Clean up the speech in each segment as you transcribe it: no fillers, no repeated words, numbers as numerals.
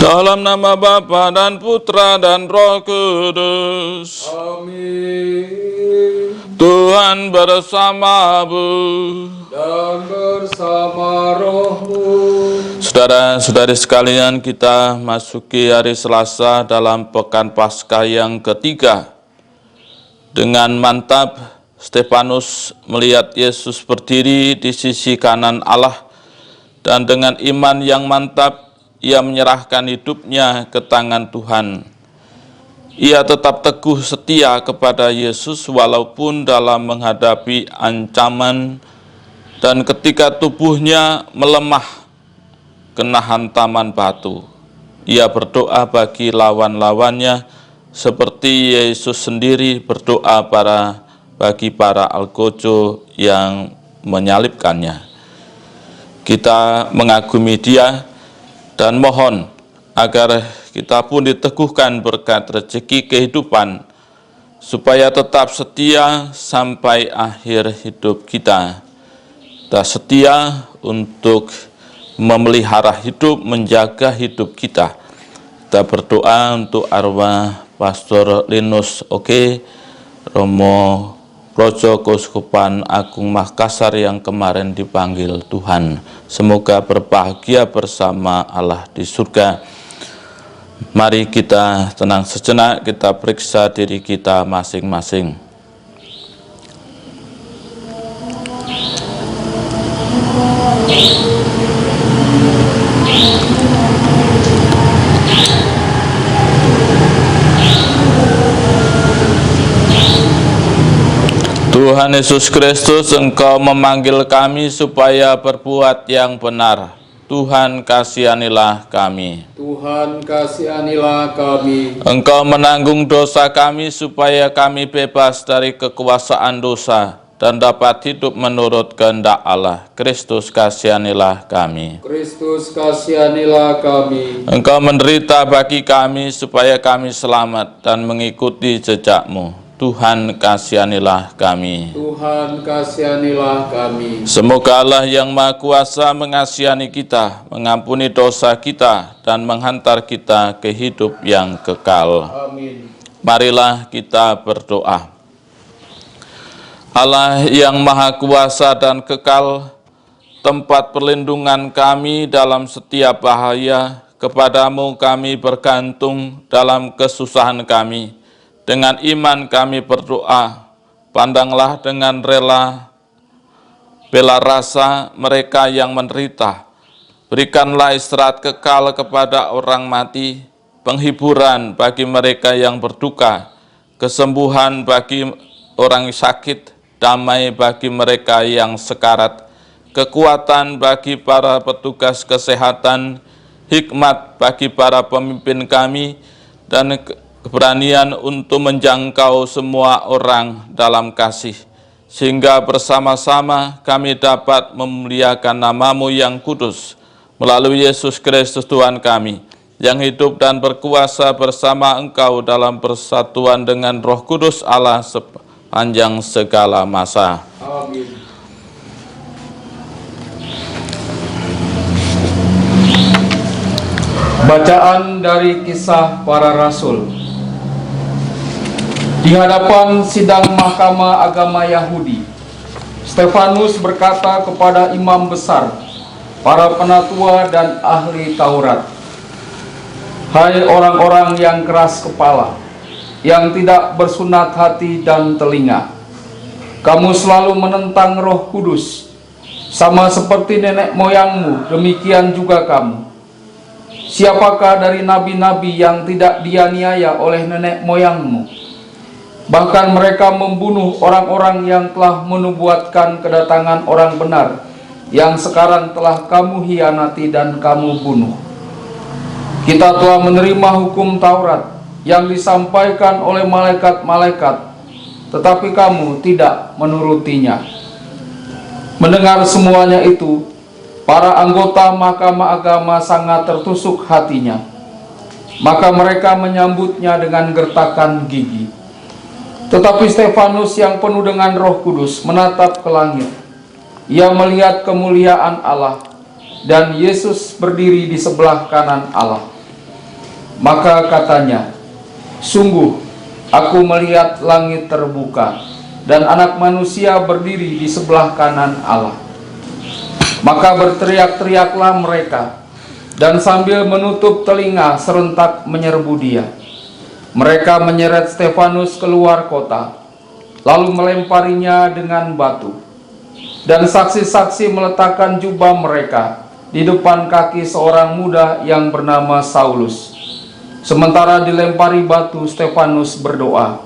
Dalam nama Bapa dan Putra dan Roh Kudus. Amin. Tuhan bersamamu Dan bersama rohmu. Saudara-saudari sekalian, kita masuki hari Selasa dalam pekan Paskah yang ketiga. Dengan mantap, Stefanus melihat Yesus berdiri di sisi kanan Allah, dan dengan iman yang mantap, ia menyerahkan hidupnya ke tangan Tuhan. Ia tetap teguh setia kepada Yesus walaupun dalam menghadapi ancaman dan ketika tubuhnya melemah kena hantaman batu. Ia berdoa bagi lawan-lawannya seperti Yesus sendiri berdoa bagi para algojo yang menyalibkannya. Kita mengagumi Dia dan mohon agar kita pun diteguhkan berkat rezeki kehidupan, supaya tetap setia sampai akhir hidup kita. Kita setia untuk memelihara hidup, menjaga hidup kita. Kita berdoa untuk arwah Pastor Linus Oke, Romo Projo Keuskupan Agung Makassar yang kemarin dipanggil Tuhan. Semoga berbahagia bersama Allah di surga. Mari kita tenang sejenak, kita periksa diri kita masing-masing. Tuhan Yesus Kristus, Engkau memanggil kami supaya berbuat yang benar. Tuhan, kasihanilah kami. Tuhan, kasihanilah kami. Engkau menanggung dosa kami supaya kami bebas dari kekuasaan dosa dan dapat hidup menurut kehendak Allah. Kristus, kasihanilah kami. Kristus, kasihanilah kami. Engkau menderita bagi kami supaya kami selamat dan mengikuti jejak-Mu. Tuhan, kasihanilah kami. Tuhan, kasihanilah kami. Semoga Allah yang Maha Kuasa mengasihani kita, mengampuni dosa kita, dan menghantar kita ke hidup yang kekal. Amin. Marilah kita berdoa. Allah yang Maha Kuasa dan kekal, tempat perlindungan kami dalam setiap bahaya, kepadamu kami bergantung dalam kesusahan kami. Dengan iman kami berdoa, pandanglah dengan bela rasa mereka yang menderita. Berikanlah istirahat kekal kepada orang mati, penghiburan bagi mereka yang berduka, kesembuhan bagi orang sakit, damai bagi mereka yang sekarat, kekuatan bagi para petugas kesehatan, hikmat bagi para pemimpin kami, dan keberanian untuk menjangkau semua orang dalam kasih, sehingga bersama-sama kami dapat memuliakan nama-Mu yang kudus, melalui Yesus Kristus Tuhan kami, yang hidup dan berkuasa bersama Engkau dalam persatuan dengan Roh Kudus Allah sepanjang segala masa. Amin. Bacaan dari Kisah Para Rasul. Di hadapan sidang Mahkamah Agama Yahudi, Stefanus berkata kepada imam besar, para penatua dan ahli Taurat, "Hai orang-orang yang keras kepala, yang tidak bersunat hati dan telinga, kamu selalu menentang Roh Kudus, sama seperti nenek moyangmu, demikian juga kamu. Siapakah dari nabi-nabi yang tidak dianiaya oleh nenek moyangmu? Bahkan mereka membunuh orang-orang yang telah menubuatkan kedatangan orang benar, yang sekarang telah kamu hianati dan kamu bunuh. Kita telah menerima hukum Taurat yang disampaikan oleh malaikat-malaikat, tetapi kamu tidak menurutinya." Mendengar semuanya itu, para anggota Mahkamah Agama sangat tertusuk hatinya. Maka mereka menyambutnya dengan gertakan gigi. Tetapi Stefanus yang penuh dengan Roh Kudus menatap ke langit. Ia melihat kemuliaan Allah dan Yesus berdiri di sebelah kanan Allah. Maka katanya, "Sungguh, aku melihat langit terbuka, dan Anak Manusia berdiri di sebelah kanan Allah." Maka berteriak-teriaklah mereka, dan sambil menutup telinga serentak menyerbu Dia. Mereka menyeret Stefanus keluar kota, lalu melemparinya dengan batu. Dan saksi-saksi meletakkan jubah mereka di depan kaki seorang muda yang bernama Saulus. Sementara dilempari batu, Stefanus berdoa,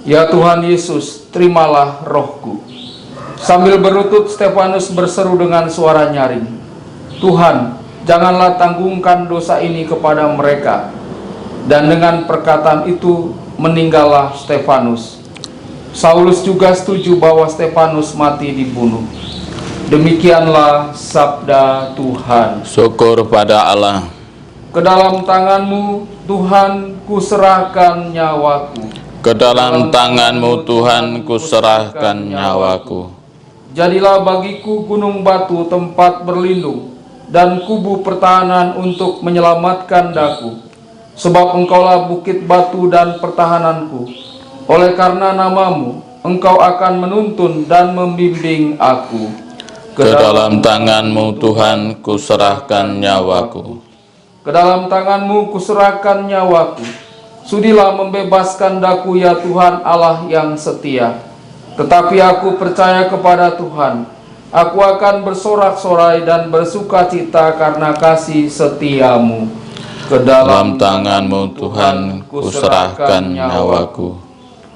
"Ya Tuhan Yesus, terimalah rohku." Sambil berlutut, Stefanus berseru dengan suara nyaring, "Tuhan, janganlah tanggungkan dosa ini kepada mereka." Dan dengan perkataan itu meninggallah Stefanus. Saulus juga setuju bahwa Stefanus mati dibunuh. Demikianlah sabda Tuhan. Syukur pada Allah. Ke dalam tangan-Mu, Tuhan, kuserahkan nyawaku. Ke dalam tangan-Mu Tuhan kuserahkan nyawaku. Jadilah bagiku gunung batu tempat berlindung, dan kubu pertahanan untuk menyelamatkan daku. Sebab Engkaulah bukit batu dan pertahananku. Oleh karena nama-Mu, Engkau akan menuntun dan membimbing aku. Ke dalam tangan-Mu Tuhan kuserahkan nyawaku. Ke dalam tangan-Mu kuserahkan nyawaku. Sudilah membebaskan daku, ya Tuhan Allah yang setia. Tetapi aku percaya kepada Tuhan. Aku akan bersorak-sorai dan bersukacita karena kasih setia-Mu. Ke Dalam tangan-Mu Tuhan kuserahkan nyawaku.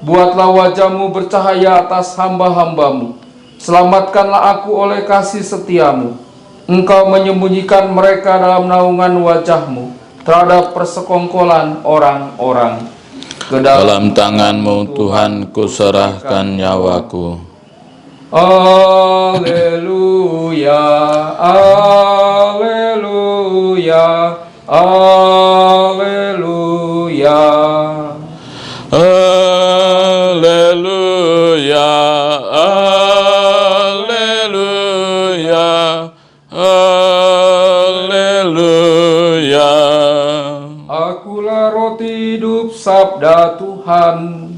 Buatlah wajah-Mu bercahaya atas hamba-hamba-Mu. Selamatkanlah aku oleh kasih setia-Mu. Engkau menyembunyikan mereka dalam naungan wajah-Mu terhadap persekongkolan orang-orang. Ke Dalam tangan-Mu Tuhan kuserahkan nyawaku. Alleluia, alleluia, alleluia. Alleluia, alleluia, alleluia. Akulah roti hidup, sabda Tuhan.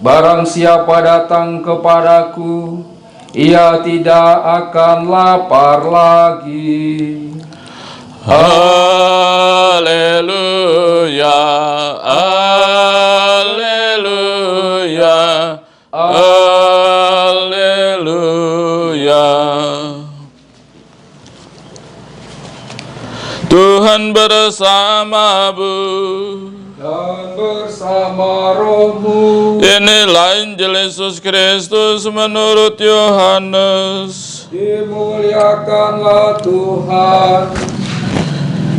Barang siapa datang kepadaku, ia tidak akan lapar lagi. Alleluia, alleluia, alleluia. Tuhan bersama-Mu Dan bersama rohmu. Inilah Injil Yesus Kristus menurut Yohanes. Dimuliakanlah Tuhan.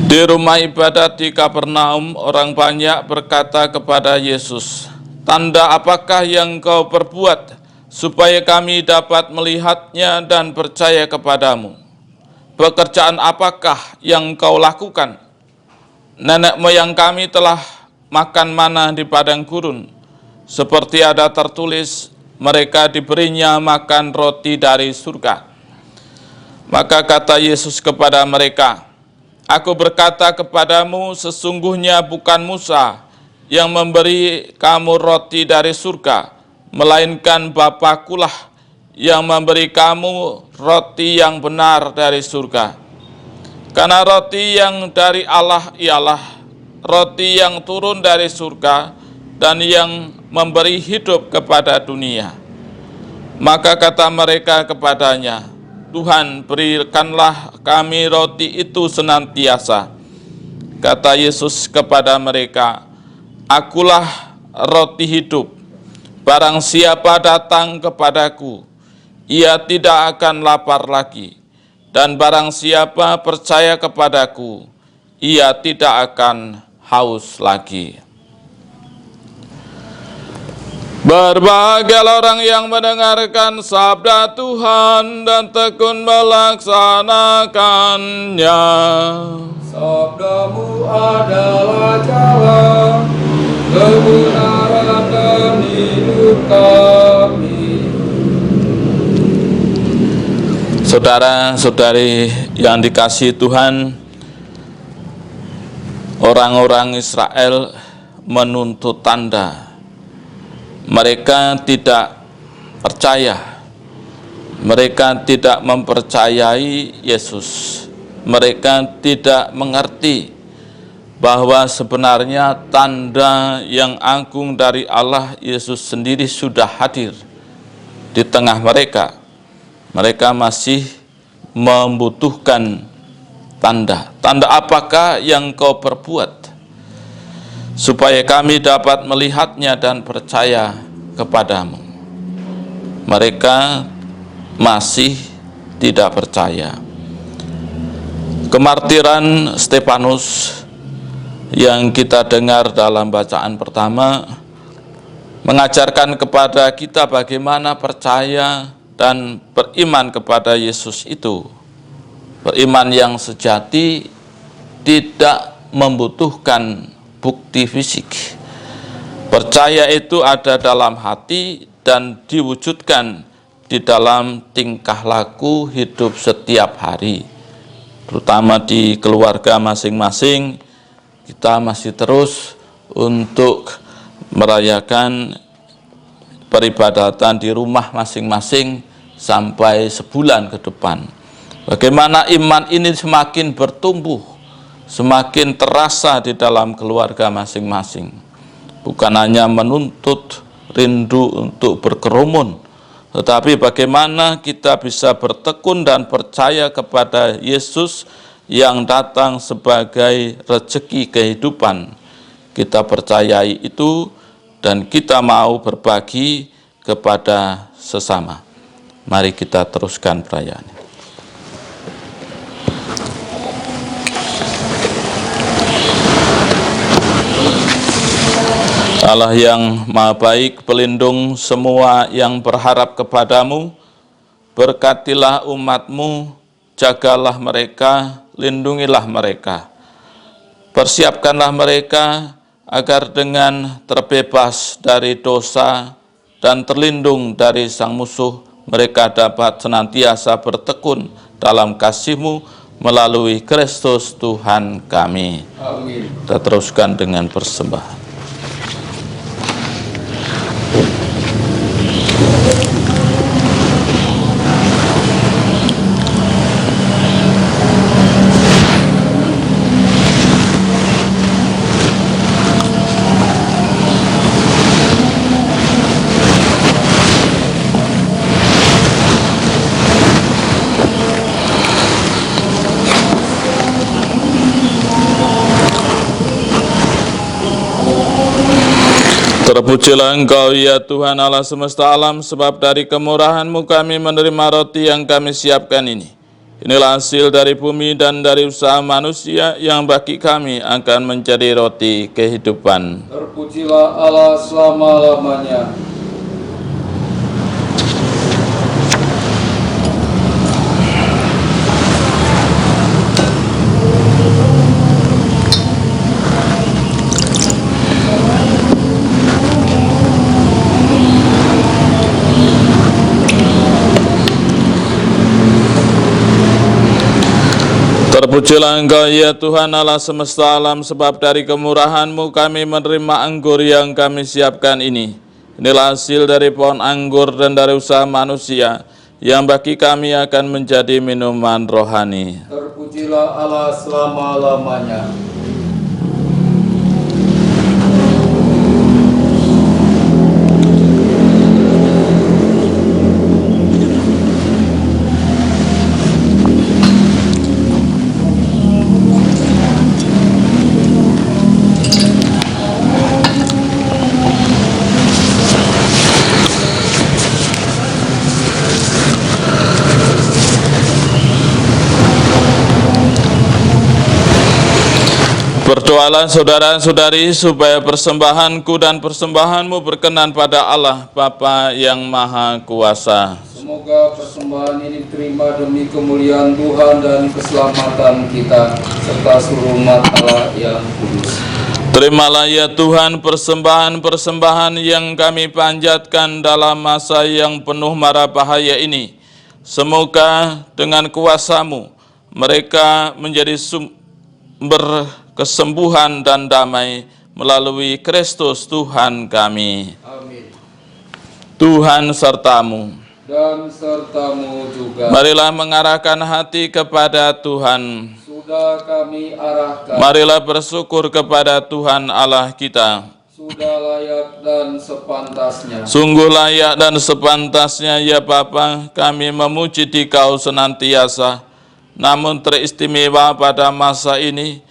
Di rumah ibadat di Kapernaum, orang banyak berkata kepada Yesus, "Tanda apakah yang Kau perbuat, supaya kami dapat melihatnya dan percaya kepadamu? Pekerjaan apakah yang Kau lakukan? Nenek moyang kami telah makan mana di padang gurun, seperti ada tertulis, mereka diberinya makan roti dari surga." Maka kata Yesus kepada mereka, "Aku berkata kepadamu, sesungguhnya bukan Musa yang memberi kamu roti dari surga, melainkan Bapa-Kulah yang memberi kamu roti yang benar dari surga. Karena roti yang dari Allah ialah roti yang turun dari surga dan yang memberi hidup kepada dunia." Maka kata mereka kepadanya, "Tuhan, berikanlah kami roti itu senantiasa." Kata Yesus kepada mereka, "Akulah roti hidup. Barang siapa datang kepadaku, ia tidak akan lapar lagi. Dan barang siapa percaya kepadaku, ia tidak akan haus lagi." Berbahagialah orang yang mendengarkan sabda Tuhan dan tekun melaksanakannya. Sabda-Mu adalah jalan, kebenaran dan hidup kami. Saudara-saudari yang dikasihi Tuhan, orang-orang Israel menuntut tanda. Mereka tidak percaya. Mereka tidak mempercayai Yesus. Mereka tidak mengerti bahwa sebenarnya tanda yang agung dari Allah Yesus sendiri sudah hadir di tengah mereka. Mereka masih membutuhkan tanda. Tanda apakah yang kau perbuat supaya kami dapat melihatnya dan percaya kepadamu? Mereka masih tidak percaya. Kemartiran Stefanus yang kita dengar dalam bacaan pertama mengajarkan kepada kita bagaimana percaya dan beriman kepada Yesus itu. Beriman yang sejati tidak membutuhkan bukti fisik. Percaya itu ada dalam hati dan diwujudkan di dalam tingkah laku hidup setiap hari. Terutama di keluarga masing-masing, kita masih terus untuk merayakan peribadatan di rumah masing-masing sampai sebulan ke depan. Bagaimana iman ini semakin bertumbuh, semakin terasa di dalam keluarga masing-masing. Bukan hanya menuntut rindu untuk berkerumun, tetapi bagaimana kita bisa bertekun dan percaya kepada Yesus yang datang sebagai rezeki kehidupan. Kita percayai itu dan kita mau berbagi kepada sesama. Mari kita teruskan perayaan. Allah yang Maha Baik, pelindung semua yang berharap kepadamu, berkatilah umat-Mu, jagalah mereka, lindungilah mereka. Persiapkanlah mereka agar dengan terbebas dari dosa dan terlindung dari sang musuh, mereka dapat senantiasa bertekun dalam kasih-Mu melalui Kristus Tuhan kami. Amin. Kita teruskan dengan persembahan. Terpujilah Engkau ya Tuhan Allah semesta alam, sebab dari kemurahan-Mu kami menerima roti yang kami siapkan ini. Inilah hasil dari bumi dan dari usaha manusia yang bagi kami akan menjadi roti kehidupan. Terpujilah Allah selama-lamanya. Terpujilah Engkau ya Tuhan Allah semesta alam, sebab dari kemurahan-Mu kami menerima anggur yang kami siapkan ini. Inilah hasil dari pohon anggur dan dari usaha manusia yang bagi kami akan menjadi minuman rohani. Terpujilah Allah selama-lamanya. Berdoalah saudara-saudari supaya persembahanku dan persembahanmu berkenan pada Allah Bapa yang Maha Kuasa. Semoga persembahan ini diterima demi kemuliaan Tuhan dan keselamatan kita, serta seluruh umat Allah yang kudus. Terimalah ya Tuhan persembahan-persembahan yang kami panjatkan dalam masa yang penuh mara bahaya ini. Semoga dengan kuasa-Mu mereka menjadi sumber kesembuhan dan damai melalui Kristus Tuhan kami. Amin. Tuhan sertamu. Dan sertamu juga. Marilah mengarahkan hati kepada Tuhan. Sudah kami arahkan. Marilah bersyukur kepada Tuhan Allah kita. Sudah layak dan sepantasnya. Sungguh layak dan sepantasnya ya Bapa, kami memuji Dikau senantiasa. Namun teristimewa pada masa ini,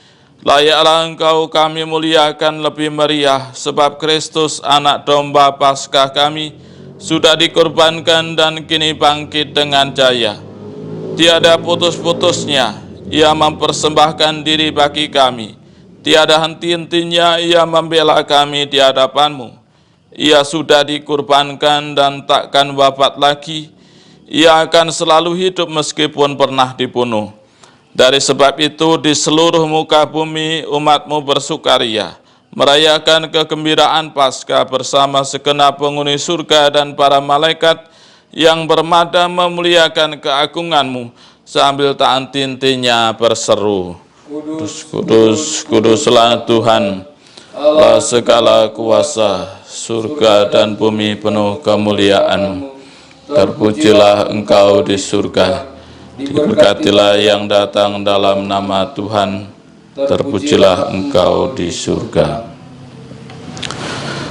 layaklah Engkau kami muliakan lebih meriah, sebab Kristus anak domba Paskah kami sudah dikorbankan dan kini bangkit dengan jaya. Tiada putus-putusnya Ia mempersembahkan diri bagi kami. Tiada henti-hentinya Ia membela kami di hadapan-Mu. Ia sudah dikurbankan dan takkan wafat lagi. Ia akan selalu hidup meskipun pernah dibunuh. Dari sebab itu di seluruh muka bumi umat-Mu bersukaria, merayakan kegembiraan Paskah bersama segenap penghuni surga dan para malaikat yang bermada memuliakan keagungan-Mu sambil tak henti-hentinya berseru, Kudus, kudus, kuduslah Tuhan, Allah segala kuasa, surga dan bumi penuh kemuliaan-Mu. Terpujilah Engkau di surga, diberkatilah yang datang dalam nama Tuhan, terpujilah Engkau di surga.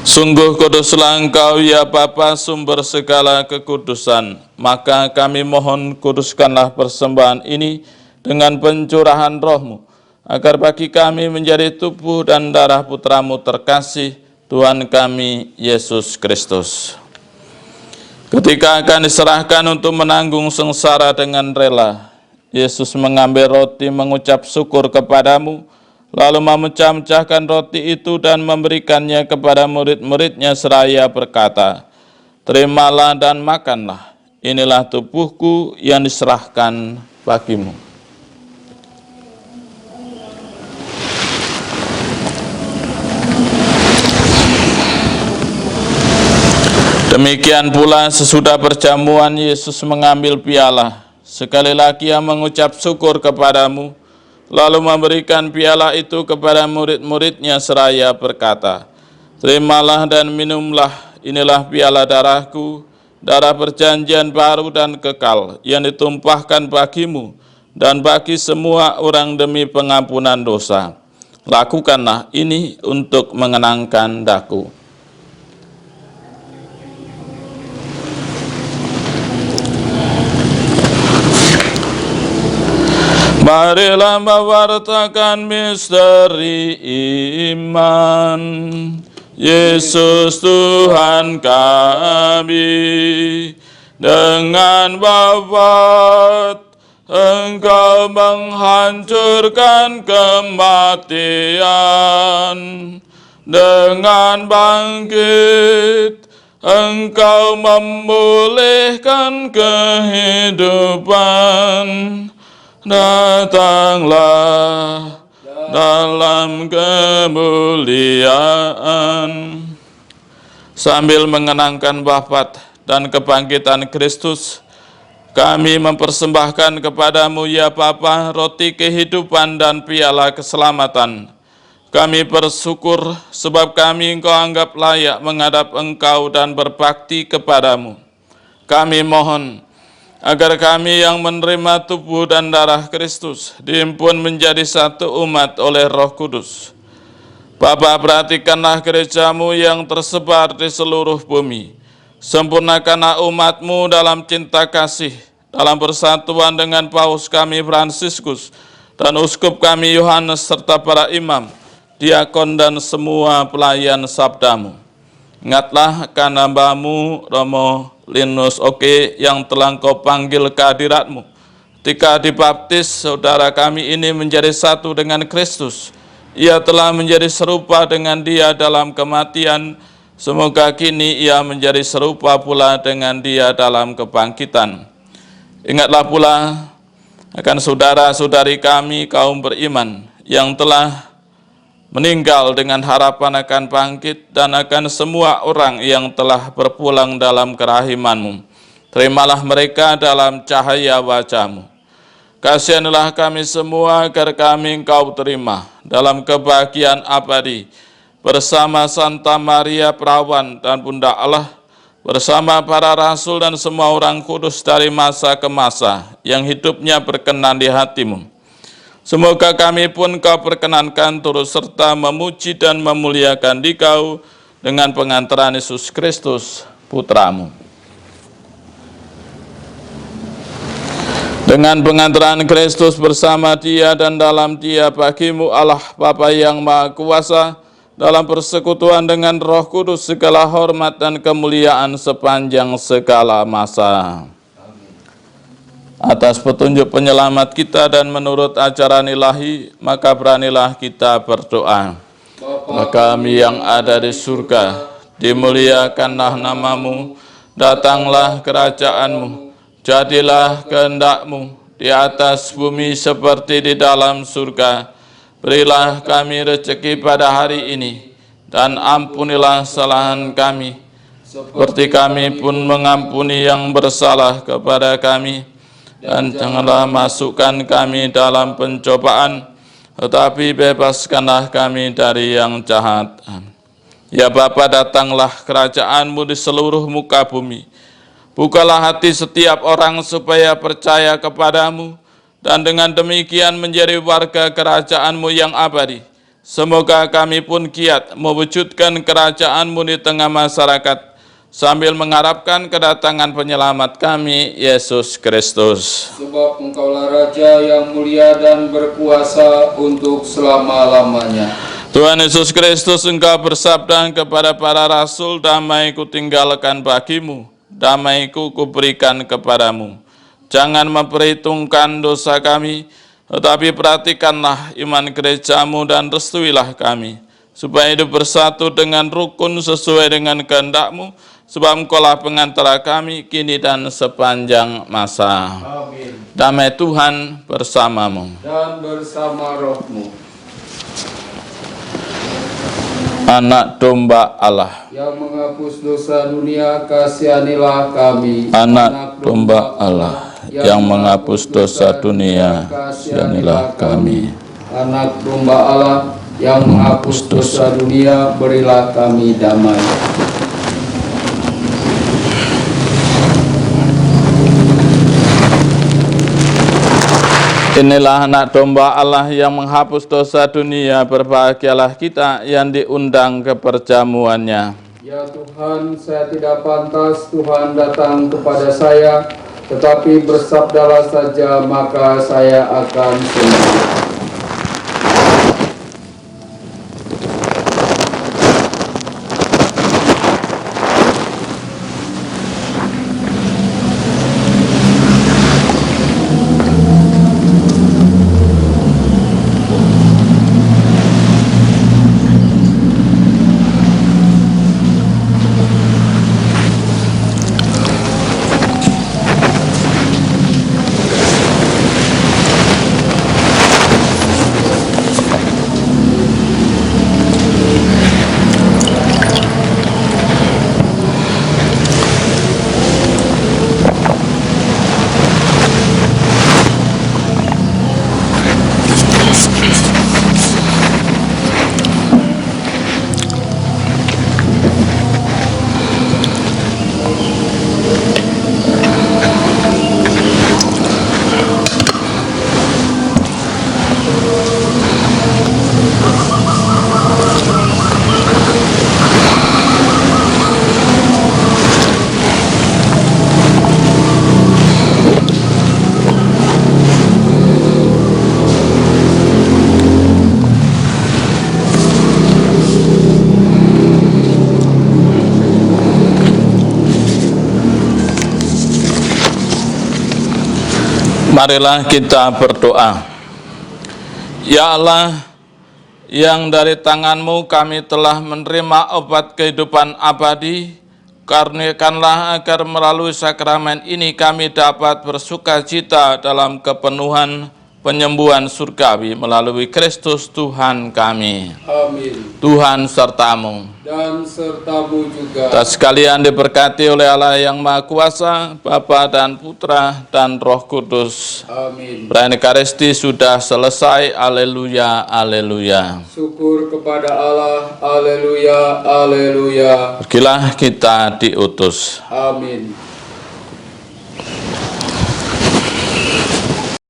Sungguh kuduslah Engkau ya Bapa, sumber segala kekudusan. Maka kami mohon kuduskanlah persembahan ini dengan pencurahan Roh-Mu, agar bagi kami menjadi tubuh dan darah Putra-Mu terkasih, Tuhan kami Yesus Kristus. Ketika akan diserahkan untuk menanggung sengsara dengan rela, Yesus mengambil roti, mengucap syukur kepadamu, lalu memecah-mecahkan roti itu dan memberikannya kepada murid-muridnya seraya berkata, Terimalah dan makanlah, inilah tubuhku yang diserahkan bagimu. Demikian pula sesudah perjamuan Yesus mengambil piala. Sekali lagi Ia mengucap syukur kepadamu, lalu memberikan piala itu kepada murid-muridnya seraya berkata, Terimalah dan minumlah, inilah piala darahku, darah perjanjian baru dan kekal, yang ditumpahkan bagimu dan bagi semua orang demi pengampunan dosa. Lakukanlah ini untuk mengenangkan daku. Marilah mewartakan misteri iman. Yesus Tuhan kami, dengan wafat Engkau menghancurkan kematian. Dengan bangkit Engkau memulihkan kehidupan. Datanglah dalam kemuliaan. Sambil mengenangkan wafat dan kebangkitan Kristus, kami mempersembahkan kepadamu ya Bapa roti kehidupan dan piala keselamatan. Kami bersyukur sebab kami Engkau anggap layak menghadap Engkau dan berbakti kepadamu. Kami mohon agar kami yang menerima tubuh dan darah Kristus dihimpun menjadi satu umat oleh Roh Kudus. Bapa, perhatikanlah gereja-Mu yang tersebar di seluruh bumi. Sempurnakanlah umat-Mu dalam cinta kasih, dalam persatuan dengan Paus kami Fransiskus dan Uskup kami Yohanes serta para imam, diakon dan semua pelayan sabda-Mu. Ingatlah akan hamba-Mu Romo Linus Oke yang telah Engkau panggil ke hadirat-Mu. Ketika dibaptis, saudara kami ini menjadi satu dengan Kristus. Ia telah menjadi serupa dengan Dia dalam kematian. Semoga kini ia menjadi serupa pula dengan Dia dalam kebangkitan. Ingatlah pula akan saudara-saudari kami kaum beriman yang telah meninggal dengan harapan akan bangkit, dan akan semua orang yang telah berpulang dalam kerahiman-Mu. Terimalah mereka dalam cahaya wajah-Mu. Kasihanilah kami semua agar kami Engkau terima dalam kebahagiaan abadi bersama Santa Maria Perawan dan Bunda Allah, bersama para rasul dan semua orang kudus dari masa ke masa yang hidupnya berkenan di hati-Mu. Semoga kami pun Kau perkenankan turut serta memuji dan memuliakan Dikau dengan pengantaran Yesus Kristus, Putra-Mu. Dengan pengantaran Kristus bersama Dia dan dalam Dia bagi-Mu Allah Bapa yang Maha Kuasa, dalam persekutuan dengan Roh Kudus segala hormat dan kemuliaan sepanjang segala masa. Atas petunjuk penyelamat kita dan menurut ajaran ilahi, maka beranilah kita berdoa. Bapa kami yang ada di surga, dimuliakanlah nama-Mu, datanglah kerajaan-Mu, jadilah kehendak-Mu di atas bumi seperti di dalam surga. Berilah kami rezeki pada hari ini, dan ampunilah kesalahan kami, seperti kami pun mengampuni yang bersalah kepada kami. Dan janganlah masukkan kami dalam pencobaan, tetapi bebaskanlah kami dari yang jahat. Ya Bapa, datanglah kerajaan-Mu di seluruh muka bumi. Bukalah hati setiap orang supaya percaya kepadamu, dan dengan demikian menjadi warga kerajaan-Mu yang abadi. Semoga kami pun giat mewujudkan kerajaan-Mu di tengah masyarakat, sambil mengharapkan kedatangan penyelamat kami, Yesus Kristus. Sebab Engkaulah Raja yang mulia dan berkuasa untuk selama-lamanya. Tuhan Yesus Kristus, Engkau bersabda kepada para rasul, damai kutinggalkan bagimu, damai-Ku kuberikan kepadamu. Jangan memperhitungkan dosa kami, tetapi perhatikanlah iman gereja-Mu dan restuilah kami, supaya hidup bersatu dengan rukun sesuai dengan kehendak-Mu, sebab Engkaulah pengantara kami kini dan sepanjang masa. Amin. Damai Tuhan bersamamu. Dan bersama rohmu. Anak domba Allah, Yang menghapus dosa dunia, kasihanilah kami. Anak domba Allah, yang menghapus dosa dunia, kasihanilah kami. Anak domba Allah, yang menghapus dosa dunia, berilah kami damai. Inilah anak domba Allah yang menghapus dosa dunia, berbahagialah kita yang diundang ke perjamuannya. Ya Tuhan, saya tidak pantas Tuhan datang kepada saya, tetapi bersabdalah saja, maka saya akan sembuh. Marilah kita berdoa. Ya Allah, yang dari tangan-Mu kami telah menerima obat kehidupan abadi, karuniakanlah agar melalui sakramen ini kami dapat bersuka cita dalam kepenuhan penyembuhan surgawi melalui Kristus Tuhan kami. Amin. Tuhan sertamu. Dan sertamu juga. Kita sekalian diberkati oleh Allah yang Maha Kuasa, Bapa dan Putra dan Roh Kudus. Amin. Perayaan Ekaristi sudah selesai. Haleluya, haleluya. Syukur kepada Allah. Haleluya, haleluya. Pergilah kita diutus. Amin.